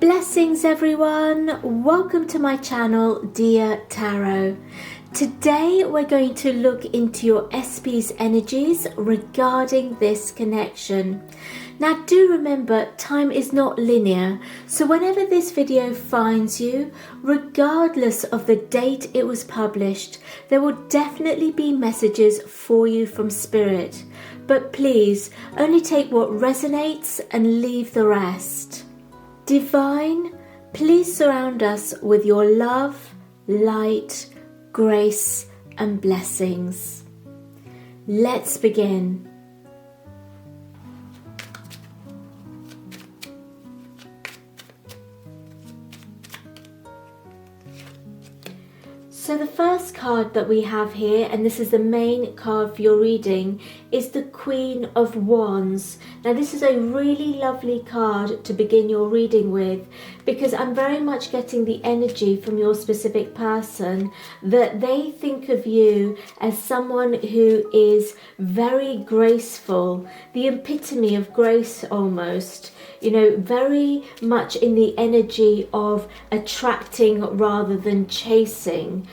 Blessings everyone, welcome to my channel Diya Tarot. Today we're going to look into your SP's energies regarding this connection. Now do remember, time is not linear, so whenever this video finds you, regardless of the date it was published, there will definitely be messages for you from Spirit. But please, only take what resonates and leave the rest. Divine, please surround us with your love, light, grace and blessings. Let's begin. So the first card that we have here, and this is the main card for your reading, is the Queen of Wands. Now this is a really lovely card to begin your reading with, because I'm very much getting the energy from your specific person that they think of you as someone who is very graceful, the epitome of grace almost, you know, very much in the energy of attracting rather than chasing.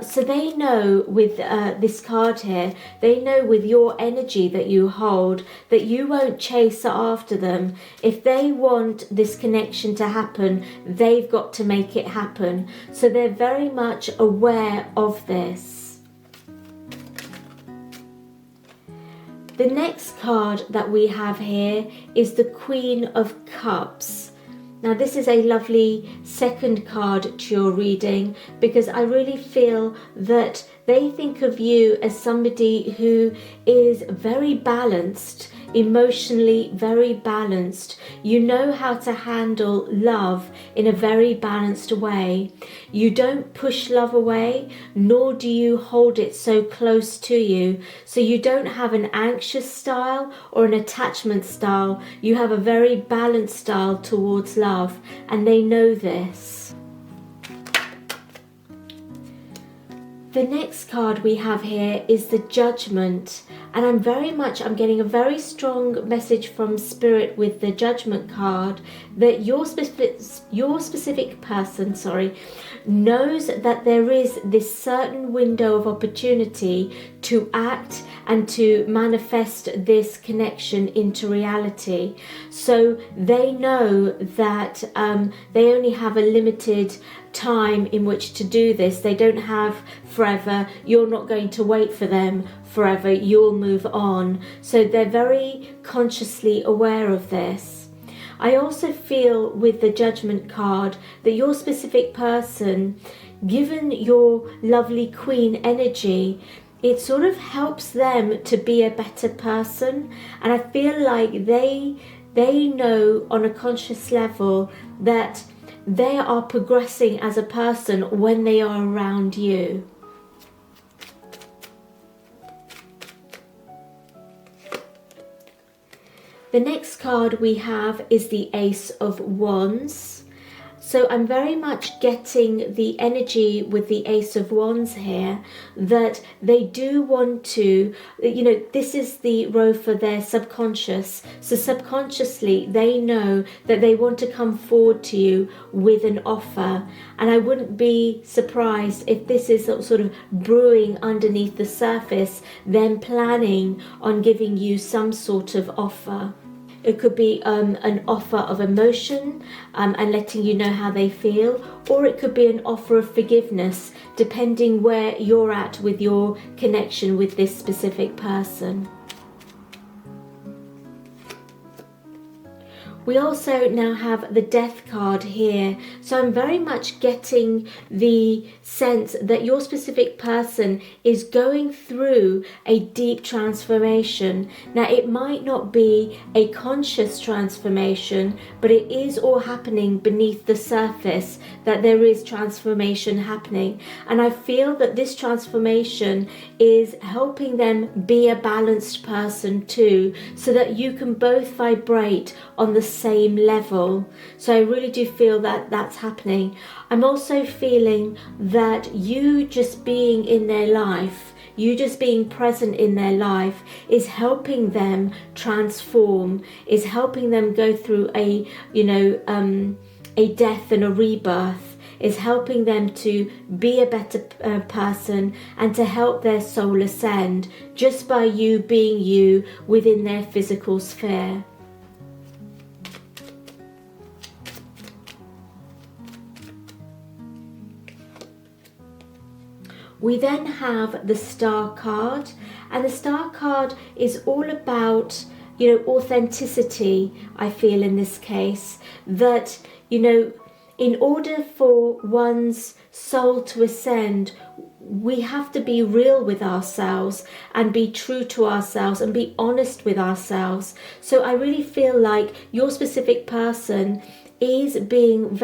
So they know with this card here, they know with your energy that you hold that you won't chase after them. If they want this connection to happen, they've got to make it happen. So they're very much aware of this. The next card that we have here is the Queen of Cups. Now this is a lovely second card to your reading, because I really feel that they think of you as somebody who is very balanced, emotionally very balanced. You know how to handle love in a very balanced way. You don't push love away, nor do you hold it so close to you. So you don't have an anxious style or an attachment style. You have a very balanced style towards love, and they know this. The next card we have here is the Judgment, and I'm getting a very strong message from Spirit with the Judgment card that your specific person, knows that there is this certain window of opportunity to act and to manifest this connection into reality. So they know that they only have a limited time in which to do this. They don't have forever. You're not going to wait for them forever. You'll move on. So they're very consciously aware of this. I also feel with the Judgment card that your specific person, given your lovely Queen energy, it sort of helps them to be a better person. And I feel like they know on a conscious level that they are progressing as a person when they are around you. The next card we have is the Ace of Wands. So I'm very much getting the energy with the Ace of Wands here that they do want to, you know, this is the row for their subconscious. So subconsciously they know that they want to come forward to you with an offer. And I wouldn't be surprised if this is sort of brewing underneath the surface, them planning on giving you some sort of offer. It could be an offer of emotion and letting you know how they feel, or it could be an offer of forgiveness, depending where you're at with your connection with this specific person. We also now have the Death card here. So I'm very much getting the sense that your specific person is going through a deep transformation. Now it might not be a conscious transformation, but it is all happening beneath the surface, that there is transformation happening. And I feel that this transformation is helping them be a balanced person too, so that you can both vibrate on the same level. So I really do feel that that's happening. I'm also feeling that you just being in their life, you just being present in their life is helping them transform, is helping them go through a a death and a rebirth. Is helping them to be a better person and to help their soul ascend just by you being you within their physical sphere. We then have the Star card, and the Star card is all about, authenticity. I feel in this case that, in order for one's soul to ascend, we have to be real with ourselves and be true to ourselves and be honest with ourselves. So I really feel like your specific person is being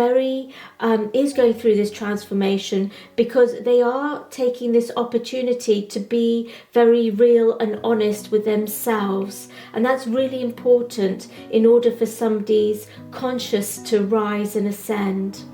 is going through this transformation because they are taking this opportunity to be very real and honest with themselves, and that's really important in order for somebody's conscious to rise and ascend.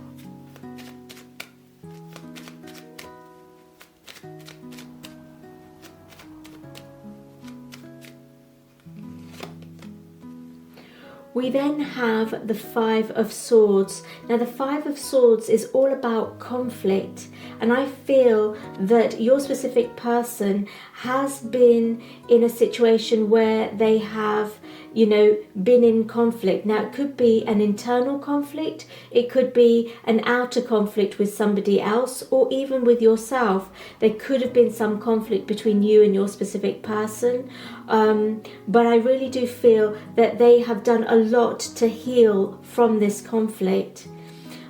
We then have the Five of Swords. Now the Five of Swords is all about conflict, and I feel that your specific person has been in a situation where they have, been in conflict. Now it could be an internal conflict, it could be an outer conflict with somebody else, or even with yourself. There could have been some conflict between you and your specific person. But I really do feel that they have done a lot to heal from this conflict.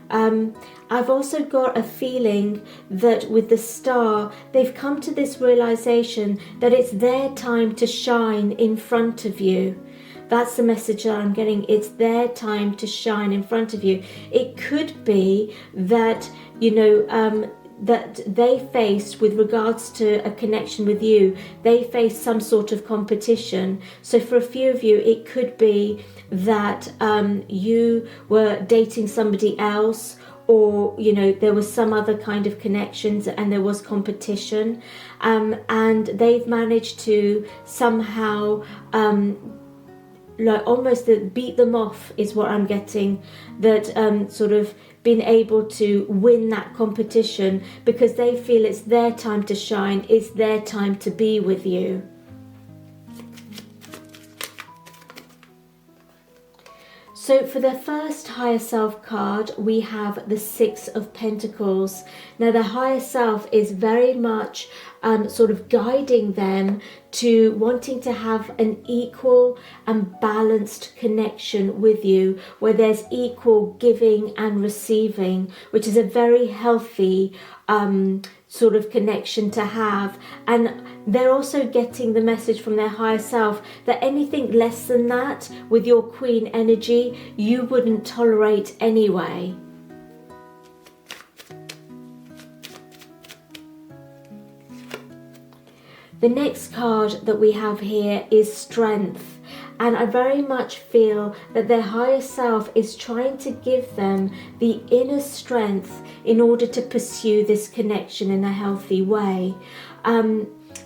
I've also got a feeling that with the Star, they've come to this realization that it's their time to shine in front of you. That's the message that I'm getting. It's their time to shine in front of you. It could be that, that they face, with regards to a connection with you, they face some sort of competition. So for a few of you, it could be that you were dating somebody else, or there was some other kind of connections and there was competition, and they've managed to somehow almost beat them off, is what I'm getting, that sort of been able to win that competition because they feel it's their time to shine, it's their time to be with you. So for the first higher self card, we have the Six of Pentacles. Now the higher self is very much sort of guiding them to wanting to have an equal and balanced connection with you, where there's equal giving and receiving, which is a very healthy sort of connection to have. And they're also getting the message from their higher self that anything less than that with your Queen energy, you wouldn't tolerate anyway. The next card that we have here is Strength, and I very much feel that their higher self is trying to give them the inner strength in order to pursue this connection in a healthy way.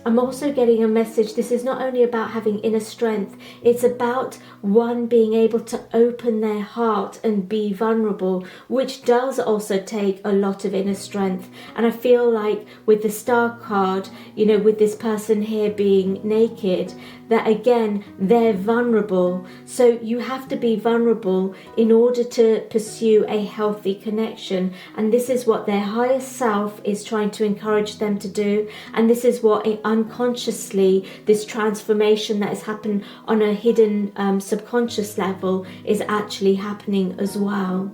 I'm also getting a message, this is not only about having inner strength, it's about one being able to open their heart and be vulnerable, which does also take a lot of inner strength. And I feel like with the Star card, with this person here being naked, that again, they're vulnerable. So you have to be vulnerable in order to pursue a healthy connection. And this is what their higher self is trying to encourage them to do. And this is what unconsciously, this transformation that has happened on a hidden subconscious level is actually happening as well.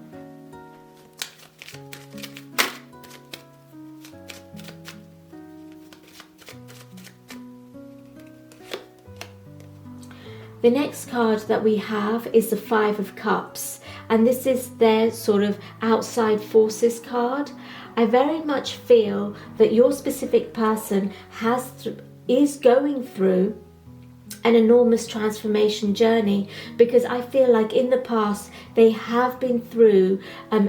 The next card that we have is the Five of Cups, and this is their sort of outside forces card. I very much feel that your specific person is going through an enormous transformation journey, because I feel like in the past they have been through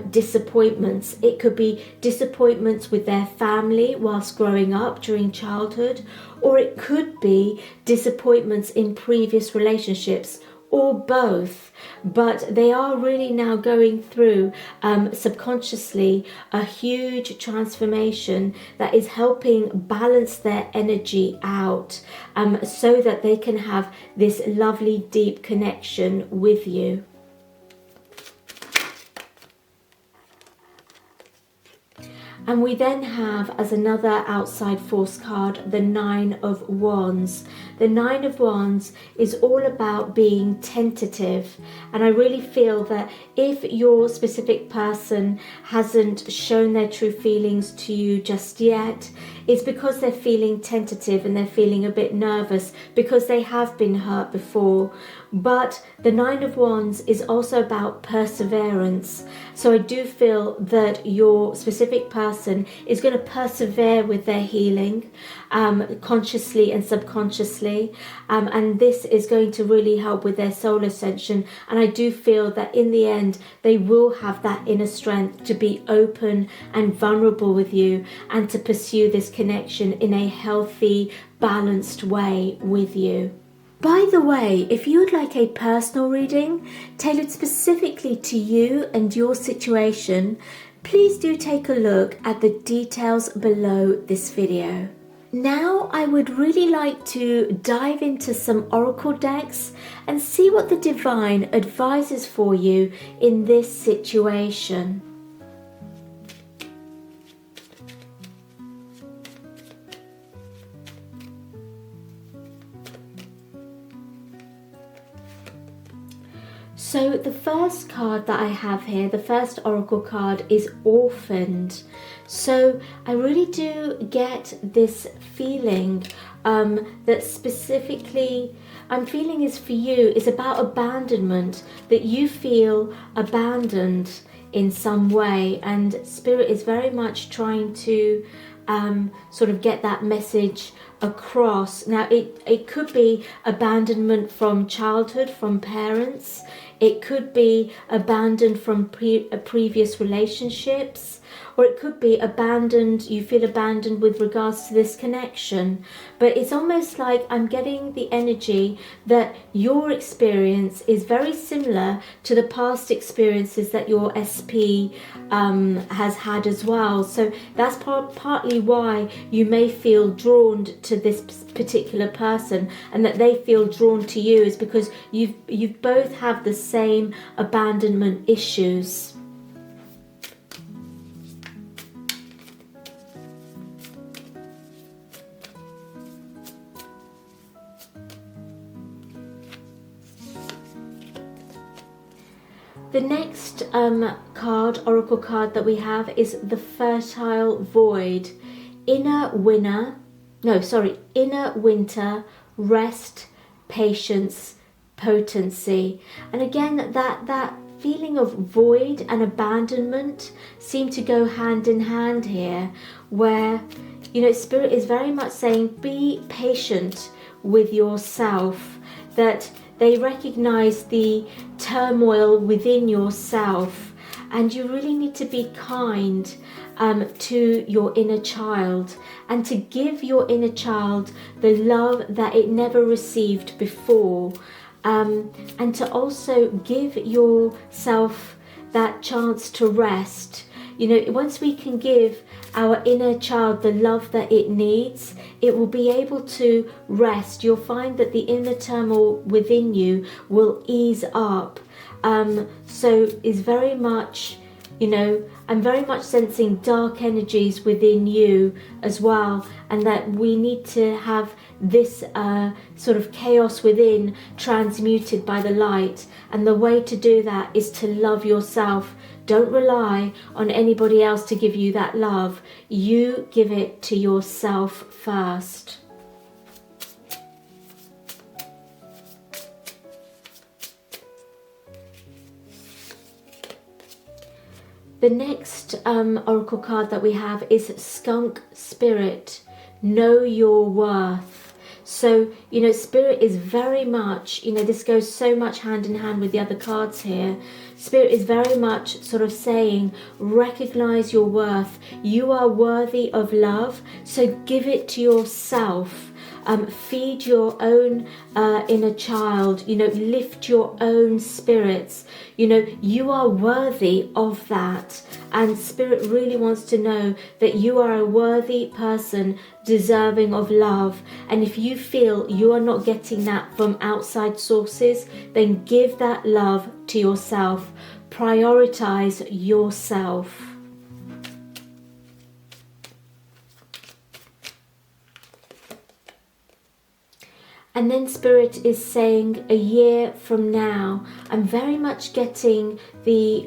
disappointments. It could be disappointments with their family whilst growing up during childhood, or it could be disappointments in previous relationships or both, but they are really now going through subconsciously a huge transformation that is helping balance their energy out, so that they can have this lovely deep connection with you. And we then have, as another outside force card, the Nine of Wands. The Nine of Wands is all about being tentative. And I really feel that if your specific person hasn't shown their true feelings to you just yet, it's because they're feeling tentative and they're feeling a bit nervous because they have been hurt before. But the Nine of Wands is also about perseverance. So I do feel that your specific person is going to persevere with their healing, consciously and subconsciously. And this is going to really help with their soul ascension. And I do feel that in the end, they will have that inner strength to be open and vulnerable with you and to pursue this connection in a healthy, balanced way with you. By the way, if you would like a personal reading tailored specifically to you and your situation, please do take a look at the details below this video. Now I would really like to dive into some oracle decks and see what the divine advises for you in this situation. So the first card that I have here, the first oracle card, is Orphaned. So I really do get this feeling that specifically I'm feeling is for you, is about abandonment, that you feel abandoned in some way, and Spirit is very much trying to sort of get that message across. Now it could be abandonment from childhood, from parents. It could be abandoned from previous relationships, or it could be abandoned, you feel abandoned with regards to this connection. But it's almost like I'm getting the energy that your experience is very similar to the past experiences that your SP has had as well. So that's partly why you may feel drawn to this particular person, and that they feel drawn to you, is because you both have the same abandonment issues. The next oracle card that we have is the Fertile Void. Inner winter, rest, patience, potency. And again, that feeling of void and abandonment seem to go hand in hand here, where, you know, Spirit is very much saying be patient with yourself, that they recognize the turmoil within yourself, and you really need to be kind to your inner child, and to give your inner child the love that it never received before, and to also give yourself that chance to rest. You know, once we can give our inner child the love that it needs, it will be able to rest. You'll find that the inner turmoil within you will ease up. So is very much, you know, I'm very much sensing dark energies within you as well, and that we need to have this sort of chaos within transmuted by the light. And the way to do that is to love yourself. Don't rely on anybody else to give you that love. You give it to yourself first. The next oracle card that we have is Skunk Spirit. Know your worth. So, you know, Spirit is very much, you know, this goes so much hand in hand with the other cards here. Spirit is very much sort of saying, recognize your worth. You are worthy of love, so give it to yourself. feed your own inner child, lift your own spirits. You are worthy of that. And Spirit really wants to know that you are a worthy person, deserving of love. And if you feel you are not getting that from outside sources, then give that love to yourself. Prioritize yourself. And then Spirit is saying a year from now. I'm very much getting the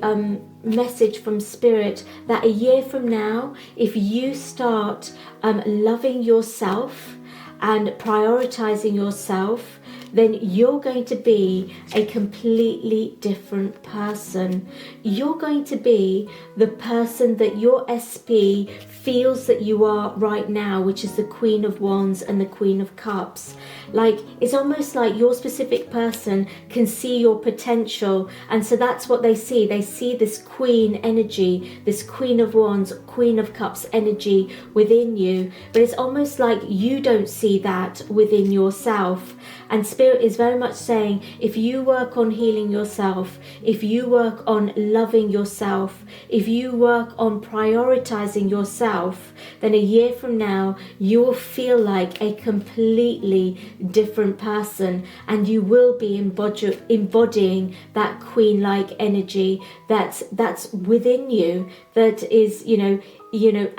message from Spirit that a year from now, if you start loving yourself and prioritizing yourself, then you're going to be a completely different person. You're going to be the person that your SP feels that you are right now, which is the Queen of Wands and the Queen of Cups. Like, it's almost like your specific person can see your potential, and so that's what they see. They see this Queen energy, this Queen of Wands, Queen of Cups energy within you, but it's almost like you don't see that within yourself. And Spirit is very much saying, if you work on healing yourself, if you work on loving yourself, if you work on prioritizing yourself, then a year from now, you will feel like a completely different person, and you will be embodying that queen-like energy that's within you, that is,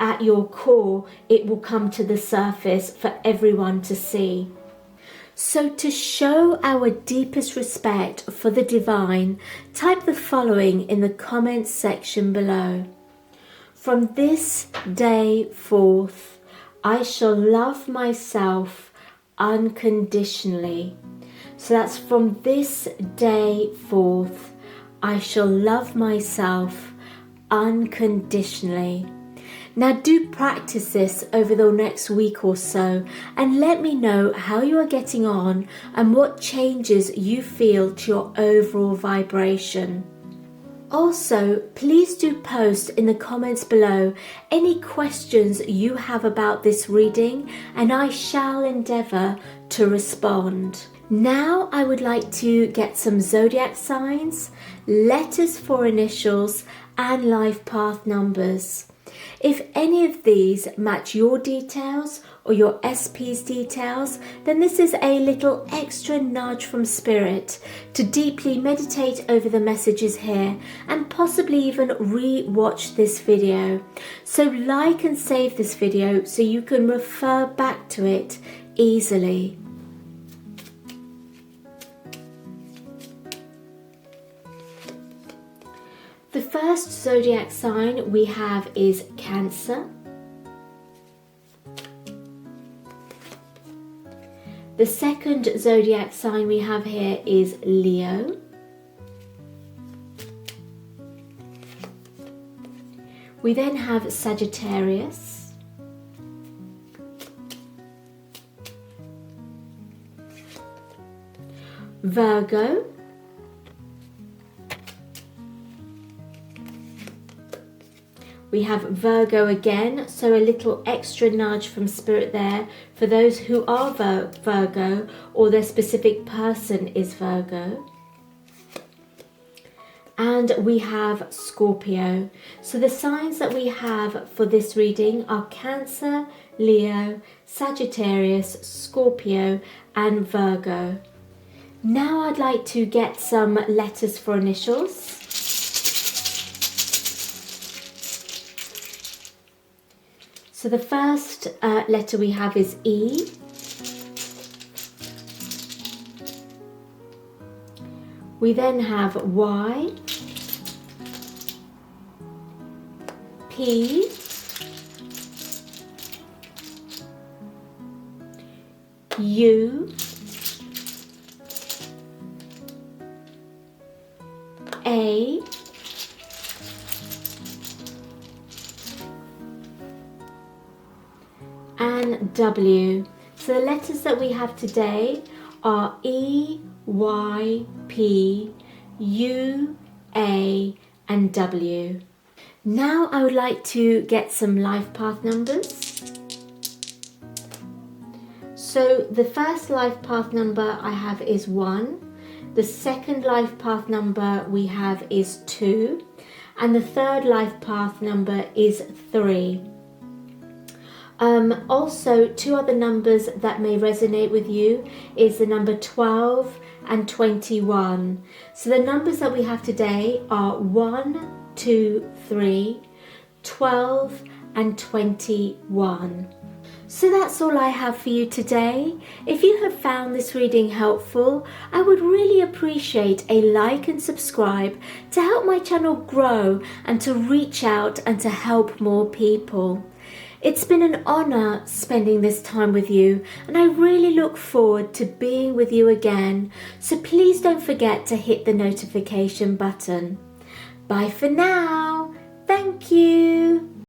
at your core. It will come to the surface for everyone to see. So to show our deepest respect for the divine, type the following in the comments section below. From this day forth, I shall love myself unconditionally. So that's from this day forth, I shall love myself unconditionally. Now do practice this over the next week or so, and let me know how you are getting on and what changes you feel to your overall vibration. Also, please do post in the comments below any questions you have about this reading, and I shall endeavour to respond. Now I would like to get some zodiac signs, letters for initials, and life path numbers. If any of these match your details or your SP's details, then this is a little extra nudge from Spirit to deeply meditate over the messages here and possibly even re-watch this video. So like and save this video so you can refer back to it easily. The first zodiac sign we have is Cancer. The second zodiac sign we have here is Leo. We then have Sagittarius. Virgo. We have Virgo again, so a little extra nudge from Spirit there for those who are Virgo or their specific person is Virgo. And we have Scorpio. So the signs that we have for this reading are Cancer, Leo, Sagittarius, Scorpio and Virgo. Now I'd like to get some letters for initials. So the first letter we have is E. We then have Y, P, U, A, and W. So the letters that we have today are E, Y, P, U, A and W. Now I would like to get some life path numbers. So the first life path number I have is 1. The second life path number we have is 2. And the third life path number is 3. Also, 2 other numbers that may resonate with you is the number 12 and 21. So the numbers that we have today are 1, 2, 3, 12 and 21. So that's all I have for you today. If you have found this reading helpful, I would really appreciate a like and subscribe to help my channel grow and to reach out and to help more people. It's been an honor spending this time with you, and I really look forward to being with you again. So please don't forget to hit the notification button. Bye for now. Thank you.